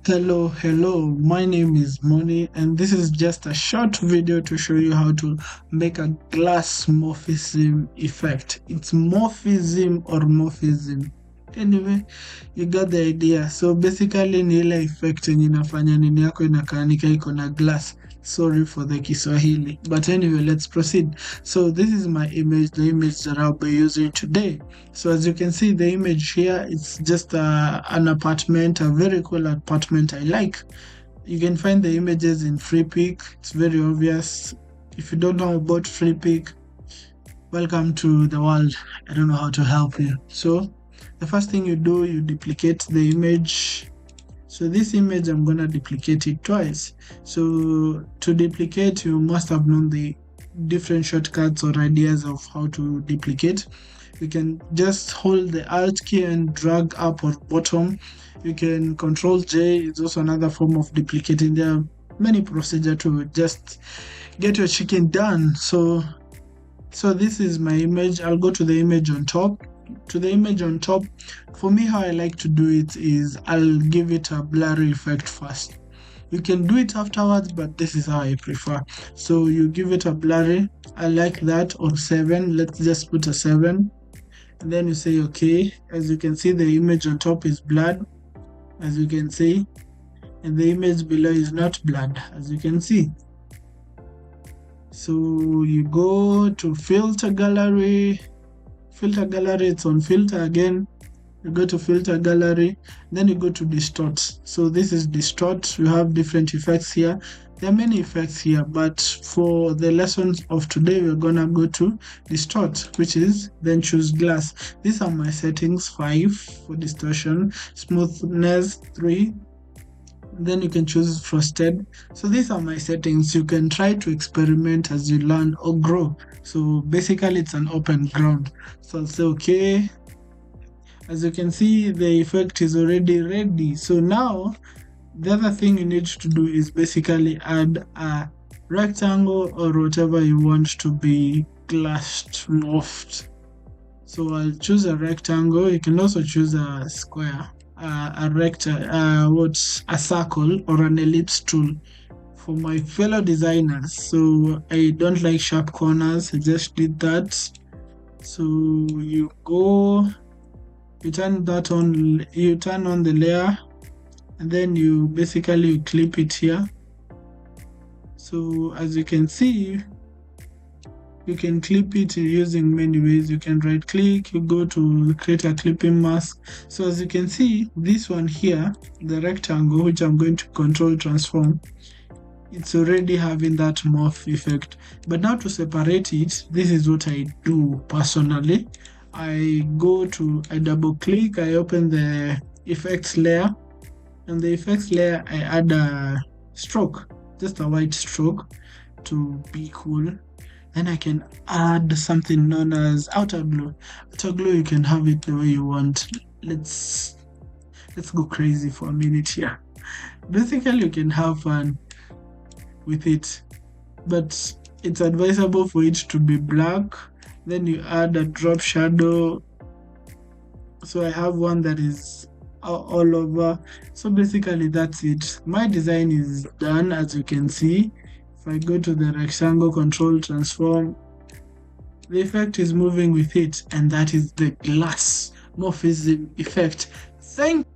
Hello, my name is Moni, and this is just a short video to show you how to make a glass morphism effect. It's morphism or morphism. Anyway, you got the idea. So basically ni ile effect yenye inafanya nini yako inakaanika iko na glass. Sorry for the Kiswahili. But anyway, let's proceed. So this is my image, the image that I'll be using today. So as you can see, the image here, it's just an apartment, a very cool apartment I like. You can find the images in FreePic. It's very obvious. If you don't know about FreePic, welcome to the world. I don't know how to help you. So the first thing you do, you duplicate the image. So this image, I'm gonna duplicate it twice. So to duplicate, you must have known the different shortcuts or ideas of how to duplicate. You can just hold the Alt key and drag up or bottom. You can Control J. It's also another form of duplicating. There are many procedures to just get your chicken done. So this is my image. I'll go to the image on top. To the image on top, for me, how I like to do it is I'll give it a blurry effect first. You can do it afterwards, but this is how I prefer. So you give it a blurry. I like that, or 7. Let's just put a 7. And then you say okay. As you can see, the image on top is blurred, as you can see, and the image below is not blurred, as you can see. So you go to filter gallery. It's on filter again. You go to filter gallery, then you go to distort. So this is distort. You have different effects here. There are many effects here, but for the lessons of today, we're gonna go to distort, which is then choose glass. These are my settings: 5 for distortion, smoothness 3. Then you can choose frosted. So these are my settings. You can try to experiment as you learn or grow. So basically it's an open ground. So I'll say okay. As you can see, the effect is already ready. So now the other thing you need to do is basically add a rectangle or whatever you want to be glassed morphed. So I'll choose a rectangle. You can also choose a square, a circle or an ellipse tool for my fellow designers. So I don't like sharp corners. I just did that. So you go, you turn that on, you turn on the layer, and then you basically clip it here. So as you can see, you can clip it using many ways. You can right click, you go to create a clipping mask. So as you can see, this one here, the rectangle, which I'm going to control transform, it's already having that morph effect. But now to separate it, this is what I do personally. I double click, I open the effects layer, and the effects layer I add a stroke, just a white stroke to be cool. Then I can add something known as outer glow. Outer glow, you can have it the way you want. Let's go crazy for a minute here. Basically, you can have fun with it, but it's advisable for it to be black. Then you add a drop shadow. So I have one that is all over. So basically that's it. My design is done, as you can see. If I go to the rectangle, control transform, the effect is moving with it, and that is the glass morphism effect. Thank